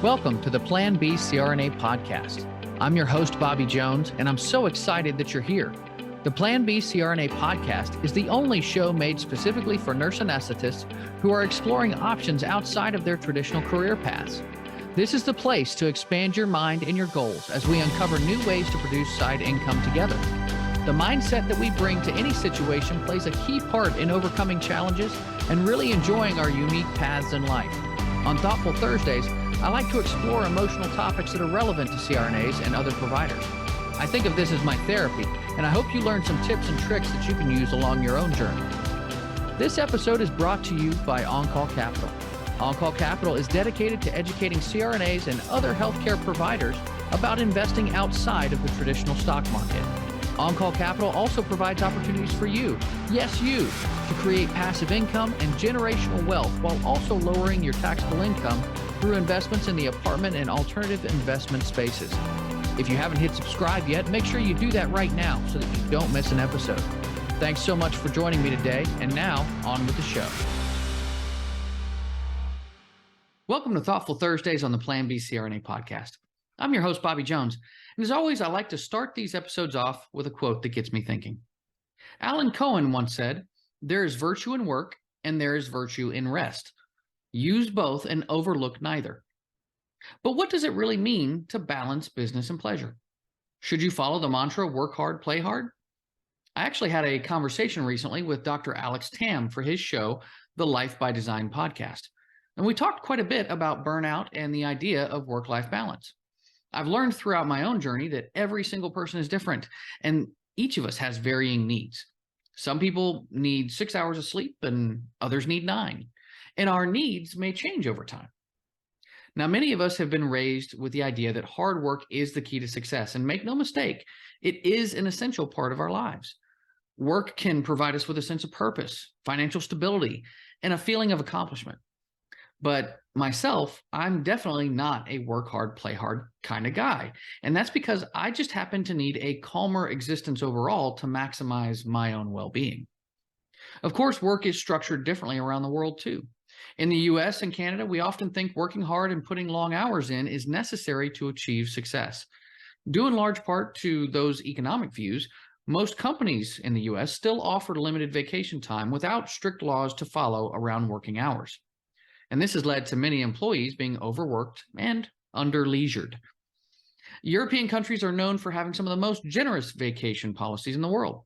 Welcome to the Plan B CRNA podcast. I'm your host, Bobby Jones, and I'm so excited that you're here. The Plan B CRNA podcast is the only show made specifically for nurse anesthetists who are exploring options outside of their traditional career paths. This is the place to expand your mind and your goals as we uncover new ways to produce side income together. The mindset that we bring to any situation plays a key part in overcoming challenges and really enjoying our unique paths in life. On Thoughtful Thursdays, I like to explore emotional topics that are relevant to CRNAs and other providers. I think of this as my therapy, and I hope you learn some tips and tricks that you can use along your own journey. This episode is brought to you by On-Call Capital. On-Call Capital is dedicated to educating CRNAs and other healthcare providers about investing outside of the traditional stock market. On-Call Capital also provides opportunities for you, yes you, to create passive income and generational wealth while also lowering your taxable income through investments in the apartment and alternative investment spaces. If you haven't hit subscribe yet, make sure you do that right now so that you don't miss an episode. Thanks so much for joining me today, and now on with the show. Welcome to Thoughtful Thursdays on the Plan B CRNA podcast. I'm your host, Bobby Jones, and as always, I like to start these episodes off with a quote that gets me thinking. Alan Cohen once said, "There is virtue in work and there is virtue in rest. Use both and overlook neither." But what does it really mean to balance business and pleasure? Should you follow the mantra, work hard, play hard? I actually had a conversation recently with Dr. Alex Tam for his show, the Life by Design podcast. And we talked quite a bit about burnout and the idea of work-life balance. I've learned throughout my own journey that every single person is different, and each of us has varying needs. Some people need 6 hours of sleep and others need 9. And our needs may change over time. Now, many of us have been raised with the idea that hard work is the key to success. And make no mistake, it is an essential part of our lives. Work can provide us with a sense of purpose, financial stability, and a feeling of accomplishment. But myself, I'm definitely not a work hard, play hard kind of guy. And that's because I just happen to need a calmer existence overall to maximize my own well-being. Of course, work is structured differently around the world too. In the US and Canada, we often think working hard and putting long hours in is necessary to achieve success. Due in large part to those economic views, most companies in the US still offer limited vacation time without strict laws to follow around working hours. And this has led to many employees being overworked and under-leisured. European countries are known for having some of the most generous vacation policies in the world.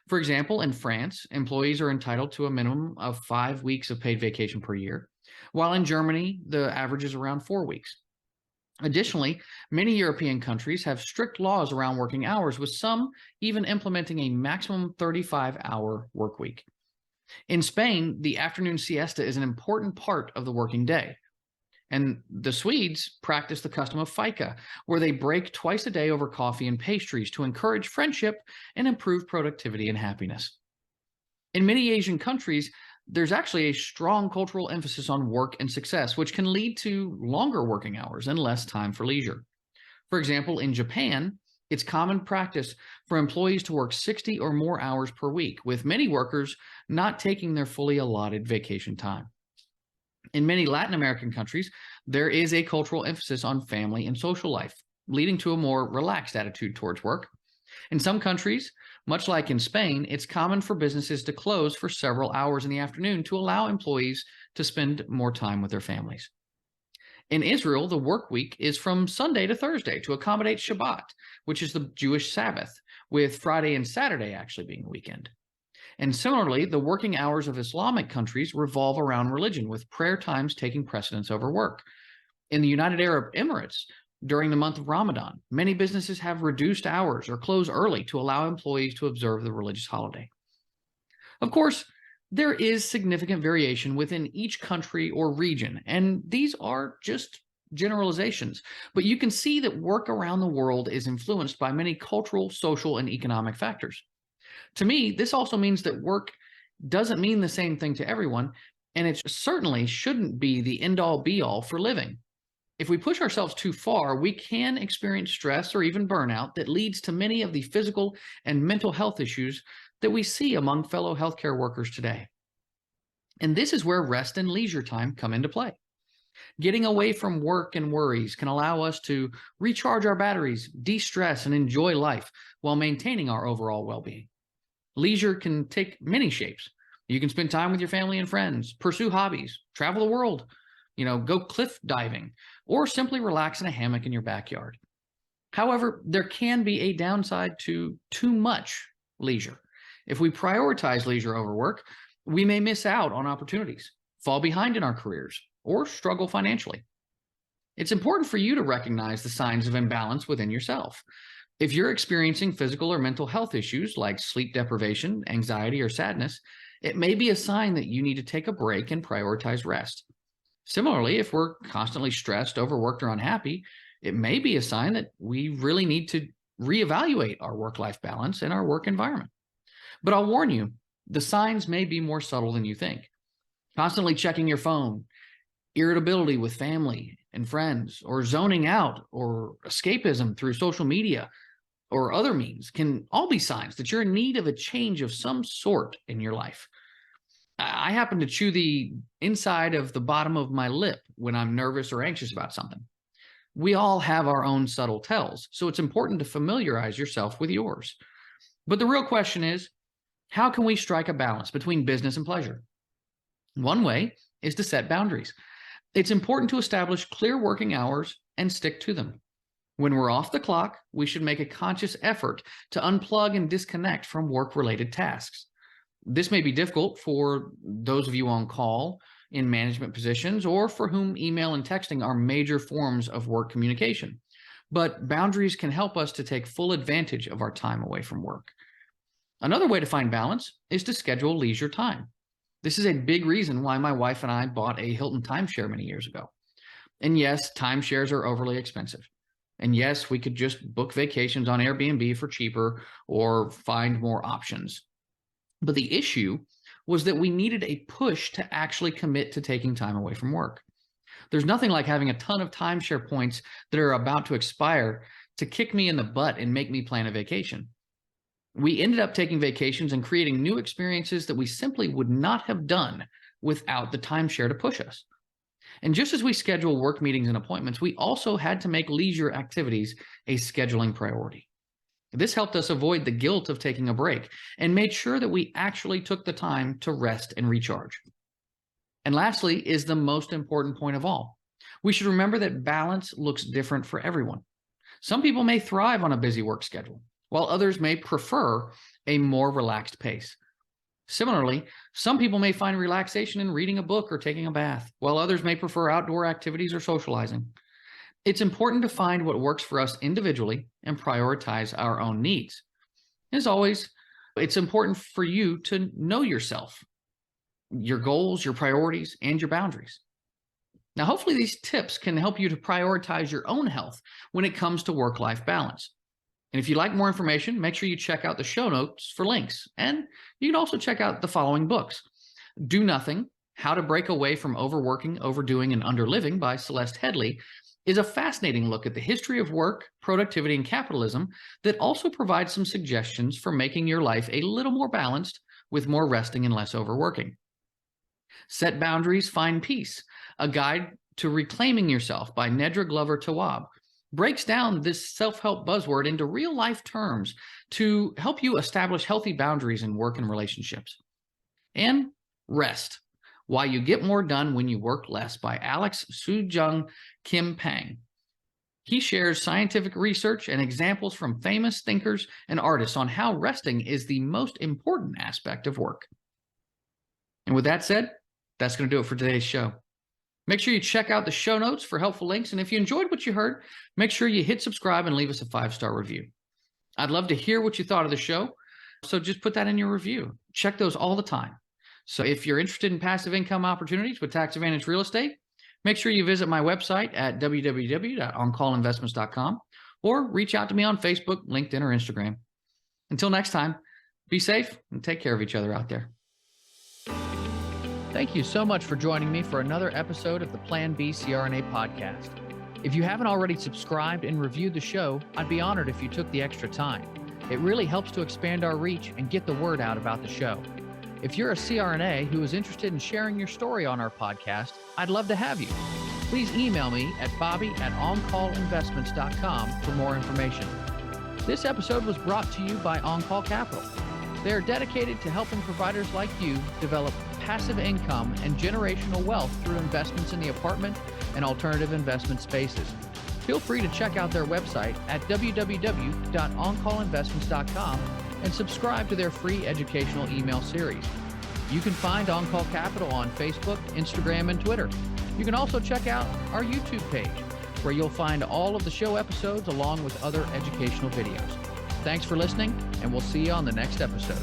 For example, in France, employees are entitled to a minimum of 5 weeks of paid vacation per year, while in Germany, the average is around 4 weeks. Additionally, many European countries have strict laws around working hours, with some even implementing a maximum 35-hour work week. In Spain, the afternoon siesta is an important part of the working day. And the Swedes practice the custom of fika, where they break twice a day over coffee and pastries to encourage friendship and improve productivity and happiness. In many Asian countries, there's actually a strong cultural emphasis on work and success, which can lead to longer working hours and less time for leisure. For example, in Japan, it's common practice for employees to work 60 or more hours per week, with many workers not taking their fully allotted vacation time. In many Latin American countries, there is a cultural emphasis on family and social life, leading to a more relaxed attitude towards work. In some countries, much like in Spain, it's common for businesses to close for several hours in the afternoon to allow employees to spend more time with their families. In Israel, the work week is from Sunday to Thursday to accommodate Shabbat, which is the Jewish Sabbath, with Friday and Saturday actually being the weekend. And similarly, the working hours of Islamic countries revolve around religion, with prayer times taking precedence over work. In the United Arab Emirates, during the month of Ramadan, many businesses have reduced hours or close early to allow employees to observe the religious holiday. Of course, there is significant variation within each country or region, and these are just generalizations. But you can see that work around the world is influenced by many cultural, social, and economic factors. To me, this also means that work doesn't mean the same thing to everyone, and it certainly shouldn't be the end-all be-all for living. If we push ourselves too far, we can experience stress or even burnout that leads to many of the physical and mental health issues that we see among fellow healthcare workers today. And this is where rest and leisure time come into play. Getting away from work and worries can allow us to recharge our batteries, de-stress, and enjoy life while maintaining our overall well-being. Leisure can take many shapes. You can spend time with your family and friends, pursue hobbies, travel the world, go cliff diving, or simply relax in a hammock in your backyard. However, there can be a downside to too much leisure. If we prioritize leisure over work, we may miss out on opportunities, fall behind in our careers, or struggle financially. It's important for you to recognize the signs of imbalance within yourself. If you're experiencing physical or mental health issues like sleep deprivation, anxiety, or sadness, it may be a sign that you need to take a break and prioritize rest. Similarly, if we're constantly stressed, overworked, or unhappy, it may be a sign that we really need to reevaluate our work-life balance and our work environment. But I'll warn you, the signs may be more subtle than you think. Constantly checking your phone, irritability with family and friends, or zoning out, or escapism through social media or other means can all be signs that you're in need of a change of some sort in your life. I happen to chew the inside of the bottom of my lip when I'm nervous or anxious about something. We all have our own subtle tells, so it's important to familiarize yourself with yours. But the real question is, how can we strike a balance between business and pleasure? One way is to set boundaries. It's important to establish clear working hours and stick to them. When we're off the clock, we should make a conscious effort to unplug and disconnect from work-related tasks. This may be difficult for those of you on call, in management positions, or for whom email and texting are major forms of work communication. But boundaries can help us to take full advantage of our time away from work. Another way to find balance is to schedule leisure time. This is a big reason why my wife and I bought a Hilton timeshare many years ago. And yes, timeshares are overly expensive. And yes, we could just book vacations on Airbnb for cheaper or find more options. But the issue was that we needed a push to actually commit to taking time away from work. There's nothing like having a ton of timeshare points that are about to expire to kick me in the butt and make me plan a vacation. We ended up taking vacations and creating new experiences that we simply would not have done without the timeshare to push us. And just as we schedule work meetings and appointments, we also had to make leisure activities a scheduling priority. This helped us avoid the guilt of taking a break and made sure that we actually took the time to rest and recharge. And lastly is the most important point of all. We should remember that balance looks different for everyone. Some people may thrive on a busy work schedule, while others may prefer a more relaxed pace. Similarly, some people may find relaxation in reading a book or taking a bath, while others may prefer outdoor activities or socializing. It's important to find what works for us individually and prioritize our own needs. As always, it's important for you to know yourself, your goals, your priorities, and your boundaries. Now, hopefully these tips can help you to prioritize your own health when it comes to work-life balance. And if you'd like more information, make sure you check out the show notes for links. And you can also check out the following books: Do Nothing, How to Break Away from Overworking, Overdoing, and Underliving by Celeste Headley is a fascinating look at the history of work, productivity, and capitalism that also provides some suggestions for making your life a little more balanced with more resting and less overworking. Set Boundaries, Find Peace, a guide to reclaiming yourself by Nedra Glover Tawwab, breaks down this self-help buzzword into real-life terms to help you establish healthy boundaries in work and relationships. And Rest, Why You Get More Done When You Work Less by Alex Soo-Jung Kim Pang. He shares scientific research and examples from famous thinkers and artists on how resting is the most important aspect of work. And with that said, that's going to do it for today's show. Make sure you check out the show notes for helpful links. And if you enjoyed what you heard, make sure you hit subscribe and leave us a 5-star review. I'd love to hear what you thought of the show. So just put that in your review. Check those all the time. So if you're interested in passive income opportunities with tax advantage real estate, make sure you visit my website at www.oncallinvestments.com or reach out to me on Facebook, LinkedIn, or Instagram. Until next time, be safe and take care of each other out there. Thank you so much for joining me for another episode of the Plan B CRNA podcast. If you haven't already subscribed and reviewed the show, I'd be honored if you took the extra time. It really helps to expand our reach and get the word out about the show. If you're a CRNA who is interested in sharing your story on our podcast, I'd love to have you. please email me at bobby@oncallinvestments.com for more information. This episode was brought to you by On-Call Capital. They are dedicated to helping providers like you develop passive income and generational wealth through investments in the apartment and alternative investment spaces. Feel free to check out their website at www.oncallinvestments.com and subscribe to their free educational email series. You can find On-Call Capital on Facebook, Instagram, and Twitter. You can also check out our YouTube page, where you'll find all of the show episodes along with other educational videos. Thanks for listening, and we'll see you on the next episode.